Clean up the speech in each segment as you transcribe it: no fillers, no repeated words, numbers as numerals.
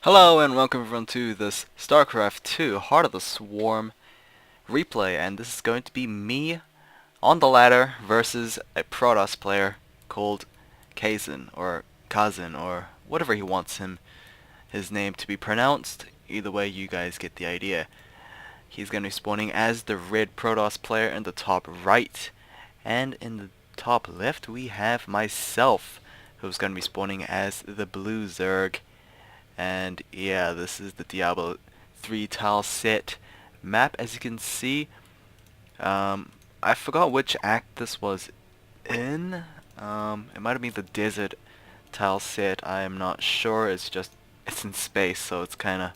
Hello and welcome everyone to this StarCraft 2 Heart of the Swarm replay, and this is going to be me on the ladder versus a Protoss player called Kazin or whatever he wants his name to be pronounced. Either way, you guys get the idea. He's going to be spawning as the red Protoss player in the top right, and in the top left we have myself, who's going to be spawning as the blue Zerg. And yeah, this is the Diablo 3 tile set map. As you can see, I forgot which act this was in. It might have been the desert tile set. I am not sure. It's in space, so it's kind of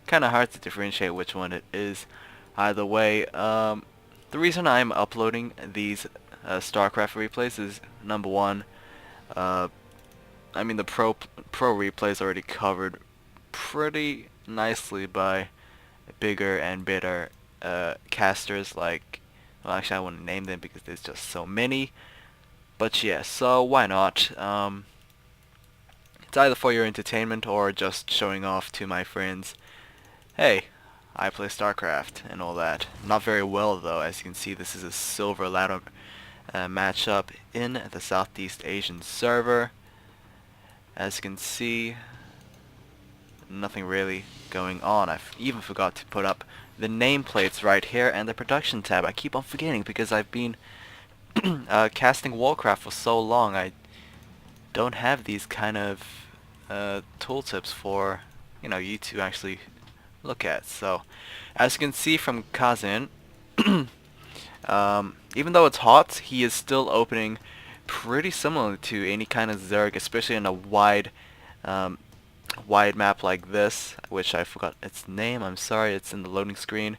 hard to differentiate which one it is. Either way, the reason I'm uploading these StarCraft replays is number one. I mean, the pro replay is already covered pretty nicely by bigger and better casters. Like, well, actually, I wouldn't name them because there's just so many. But yeah, so why not? It's either for your entertainment or just showing off to my friends. Hey, I play StarCraft and all that. Not very well though. As you can see, this is a silver ladder matchup in the Southeast Asian server. As you can see, nothing really going on. I even forgot to put up the nameplates right here and the production tab. I keep on forgetting because I've been casting Warcraft for so long. I don't have these kind of tooltips for you to actually look at. So, as you can see from Kazin, even though it's HOTS, he is still opening pretty similar to any kind of Zerg, especially in a wide map like this, which I forgot its name. I'm sorry, it's in the loading screen.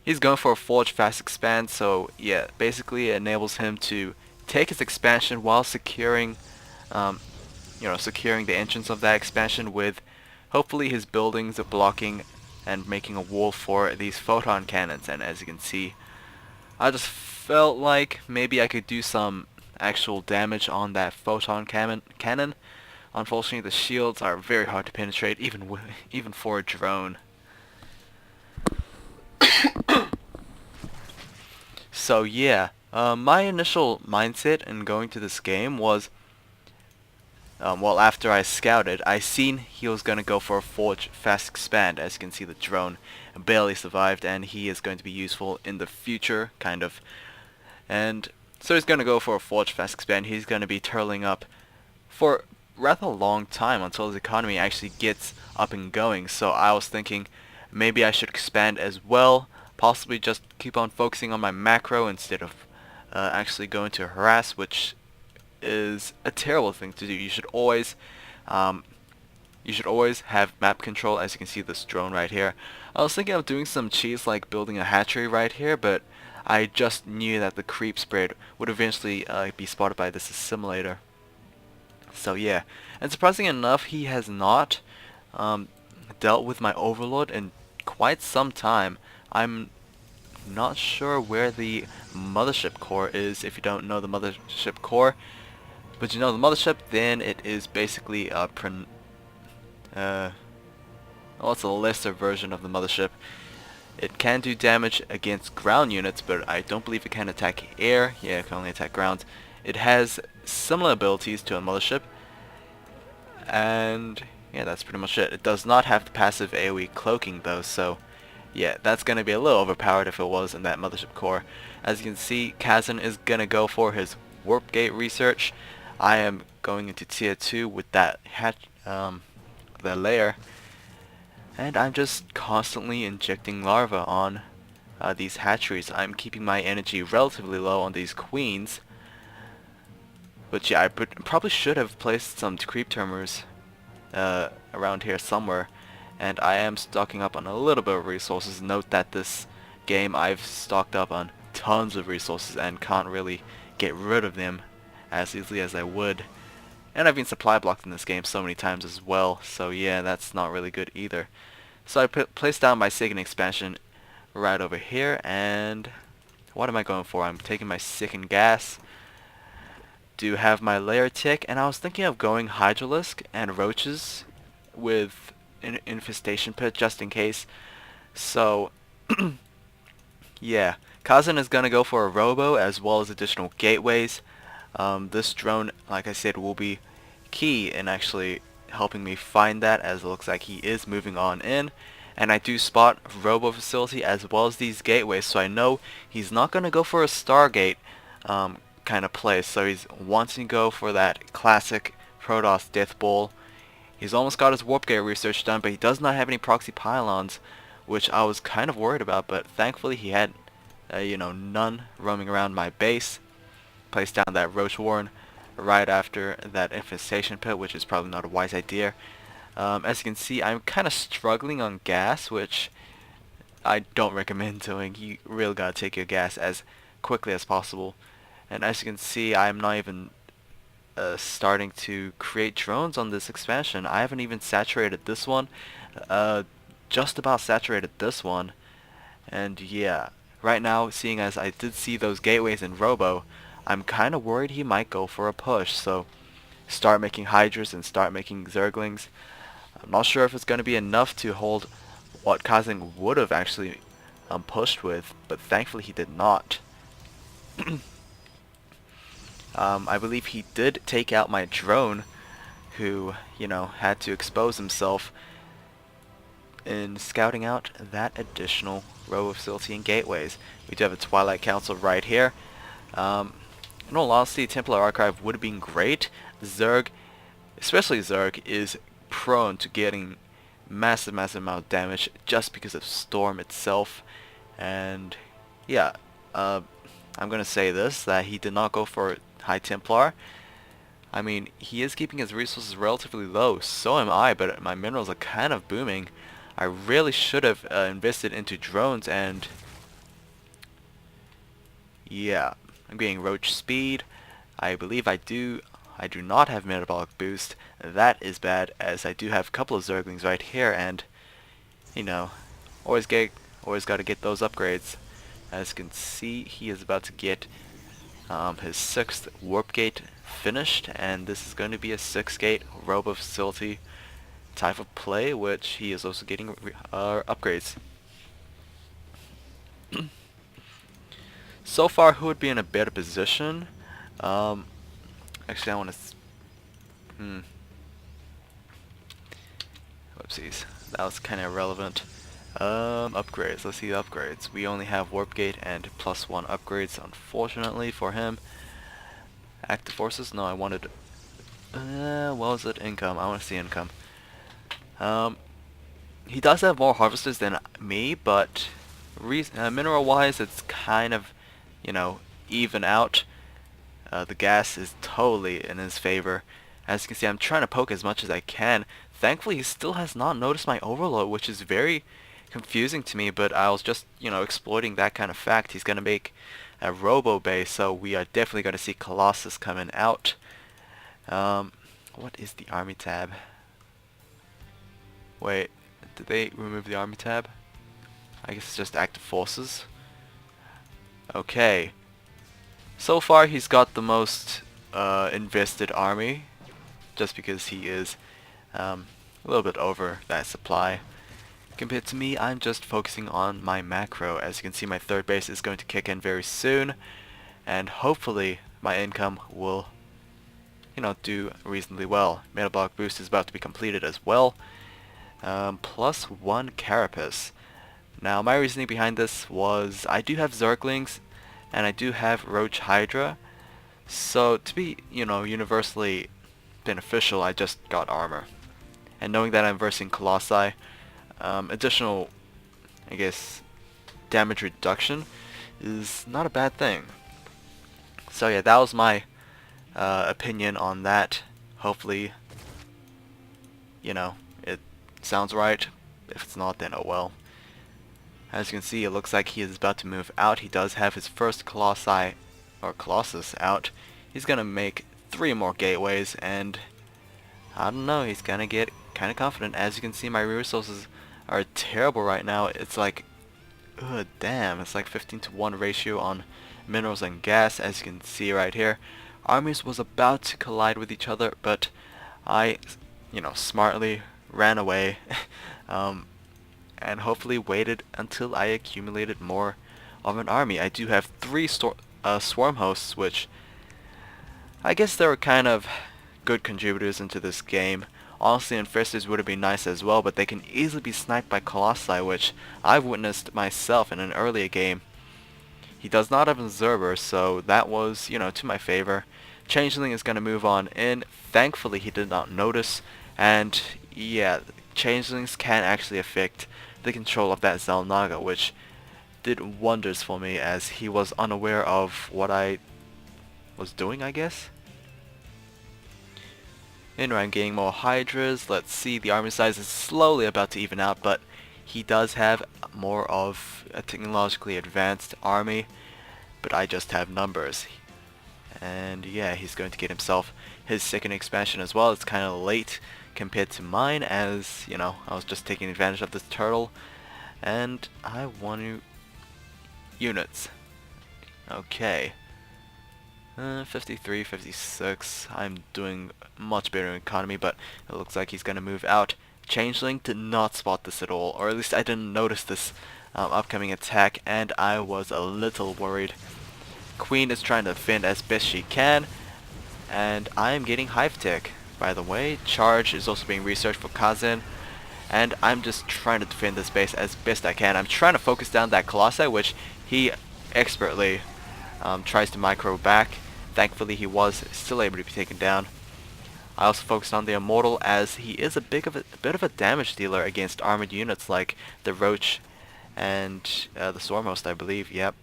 He's going for a Forge Fast Expand, so yeah, basically it enables him to take his expansion while securing securing the entrance of that expansion with hopefully his buildings blocking and making a wall for these photon cannons. And as you can see, I just felt like maybe I could do some actual damage on that photon cannon. Unfortunately, the shields are very hard to penetrate, even for a drone. So yeah, my initial mindset in going to this game was, well, after I scouted, I seen he was going to go for a Forge Fast Expand. As you can see, the drone barely survived, and he is going to be useful in the future, kind of. And so he's going to go for a Forge Fast Expand. He's going to be turtling up for rather a long time until his economy actually gets up and going. So I was thinking maybe I should expand as well, possibly just keep on focusing on my macro instead of actually going to harass, which is a terrible thing to do. You should always have map control. As you can see, this drone right here. I was thinking of doing some cheats like building a hatchery right here, but I just knew that the creep spread would eventually be spotted by this assimilator. So yeah, and surprisingly enough, he has not dealt with my overlord in quite some time. I'm not sure where the mothership core is. If you don't know the mothership core, but you know the mothership, then it is basically well, it's a lesser version of the mothership. It can do damage against ground units, but I don't believe it can attack air. Yeah, it can only attack ground. It has similar abilities to a mothership, and yeah, that's pretty much it. It does not have the passive AoE cloaking though, so yeah, that's going to be a little overpowered if it was in that mothership core. As you can see, Kazin is going to go for his warp gate research. I am going into tier 2 with that the layer, and I'm just constantly injecting larvae on these hatcheries. I'm keeping my energy relatively low on these queens, but yeah, I probably should have placed some creep termers around here somewhere, and I am stocking up on a little bit of resources. Note that this game I've stocked up on tons of resources and can't really get rid of them as easily as I would. And I've been supply blocked in this game so many times as well, so yeah, that's not really good either. So I placed down my second expansion right over here, and what am I going for? I'm taking my second gas. Do have my layer tick, and I was thinking of going Hydralisk and Roaches with infestation pit just in case. So, yeah, Kazan is gonna go for a robo as well as additional gateways. This drone, like I said, will be key in actually helping me find that, as it looks like he is moving on in. And I do spot robo facility as well as these gateways, so I know he's not gonna go for a Stargate kind of play. So he's wanting to go for that classic Protoss Death Ball. He's almost got his warp gate research done, but he does not have any proxy pylons, which I was kind of worried about. But thankfully, he had, none roaming around my base. Placed down that Roach Warren right after that infestation pit, which is probably not a wise idea. As you can see, I'm kind of struggling on gas, which I don't recommend doing. You really gotta take your gas as quickly as possible. And as you can see, I'm not even starting to create drones on this expansion. I haven't even saturated this one. Just about saturated this one. And yeah, right now, seeing as I did see those gateways in Robo, I'm kind of worried he might go for a push. So start making Hydras and start making Zerglings. I'm not sure if it's going to be enough to hold what Kazan would have actually pushed with, but thankfully he did not. I believe he did take out my drone, who, had to expose himself in scouting out that additional row facility and gateways. We do have a Twilight Council right here. In all honesty, Templar Archive would have been great. Zerg, especially Zerg, is prone to getting massive amount of damage just because of Storm itself. And yeah, I'm gonna say this, that he did not go for High Templar. I mean, he is keeping his resources relatively low, so am I, but my minerals are kind of booming. I really should have invested into drones, and yeah, I'm getting Roach speed. I believe I do not have metabolic boost. That is bad, as I do have a couple of Zerglings right here, and always got to get those upgrades. As you can see, he is about to get his 6th warp gate finished, and this is going to be a 6-gate robo facility type of play, which he is also getting upgrades. So far, who would be in a better position? Actually, I want to. Whoopsies, that was kind of irrelevant. Upgrades. Let's see the upgrades. We only have warp gate and +1 upgrades, unfortunately for him. Active forces. No, I wanted. What was it? Income. I want to see income. He does have more harvesters than me, but mineral-wise, it's kind of, even out. The gas is totally in his favor. As you can see, I'm trying to poke as much as I can. Thankfully, he still has not noticed my overload, which is very confusing to me, but I was just, exploiting that kind of fact. He's going to make a robo base, so we are definitely going to see Colossus coming out. What is the army tab? Wait, did they remove the army tab? I guess it's just active forces. Okay. So far, he's got the most invested army, just because he is a little bit over that supply. Compared to me, I'm just focusing on my macro. As you can see, my 3rd base is going to kick in very soon, and hopefully my income will, do reasonably well. Metabolic boost is about to be completed as well. +1 Carapace. Now, my reasoning behind this was I do have Zerglings, and I do have Roach Hydra. So to be, universally beneficial, I just got armor. And knowing that I'm versing Colossi, additional, I guess, damage reduction is not a bad thing. So yeah, that was my opinion on that. Hopefully, it sounds right. If it's not, then oh well. As you can see, it looks like he is about to move out. He does have his first Colossus out. He's gonna make 3 more gateways, and I don't know, he's gonna get kind of confident. As you can see, my resources are terrible right now. It's like, damn, it's like 15-to-1 ratio on minerals and gas. As you can see right here, armies was about to collide with each other, but I, smartly ran away and hopefully waited until I accumulated more of an army. I do have 3 swarm hosts, which I guess they were kind of good contributors into this game. Honestly, infestors would have been nice as well, but they can easily be sniped by Colossi, which I've witnessed myself in an earlier game. He does not have an observer, so that was, to my favor. Changeling is going to move on in. Thankfully, he did not notice, and yeah, changelings can actually affect the control of that Xel'naga, which did wonders for me as he was unaware of what I was doing, I guess. I'm getting more Hydras. Let's see, the army size is slowly about to even out, but he does have more of a technologically advanced army, but I just have numbers. And yeah, he's going to get himself his second expansion as well. It's kind of late compared to mine, as, I was just taking advantage of this turtle, and I want to units. Okay. 53, 56. I'm doing much better in economy, but it looks like he's going to move out. Changeling did not spot this at all, or at least I didn't notice this upcoming attack, and I was a little worried. Queen is trying to defend as best she can, and I am getting hive tech. By the way, charge is also being researched for Kazin, and I'm just trying to defend this base as best I can. I'm trying to focus down that Colossi, which he expertly tries to micro back. Thankfully, he was still able to be taken down. I also focused on the Immortal, as he is a bit of a damage dealer against armored units like the Roach and the Swarmhost, I believe. Yep.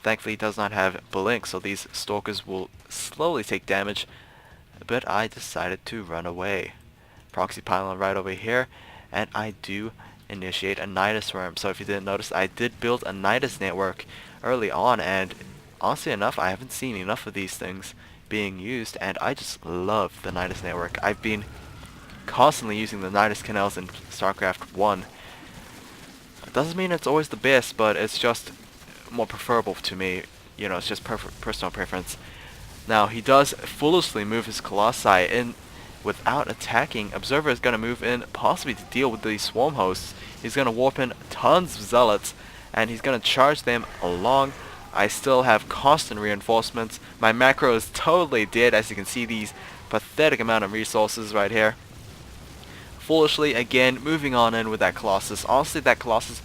Thankfully, he does not have Blink, so these Stalkers will slowly take damage. But I decided to run away. Proxy pylon right over here, and I do initiate a Nidus Worm. So if you didn't notice, I did build a Nidus network early on, and honestly enough, I haven't seen enough of these things being used, and I just love the Nidus network. I've been constantly using the Nidus canals in StarCraft 1. It doesn't mean it's always the best, but it's just more preferable to me. It's just personal preference. Now, he does foolishly move his Colossi in without attacking. Observer is going to move in, possibly to deal with these swarm hosts. He's going to warp in tons of zealots, and he's going to charge them along. I still have constant reinforcements. My macro is totally dead, as you can see these pathetic amount of resources right here. Foolishly, again, moving on in with that Colossus. Honestly, that Colossus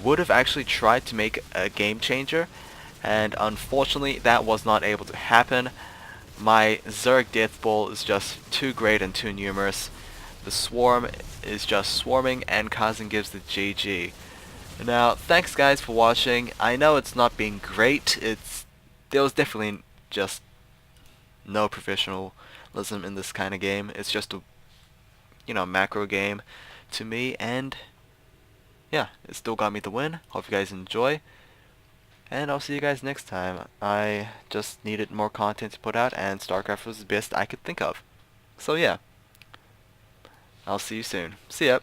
would have actually tried to make a game changer, and unfortunately that was not able to happen. My Zerg Death Ball is just too great and too numerous. The Swarm is just swarming, and Kazan gives the GG. Now, thanks guys for watching. I know it's not been great. There was definitely just no professionalism in this kind of game. It's just a macro game to me, and yeah, it still got me the win. Hope you guys enjoy, and I'll see you guys next time. I just needed more content to put out, and StarCraft was the best I could think of. So yeah, I'll see you soon. See ya.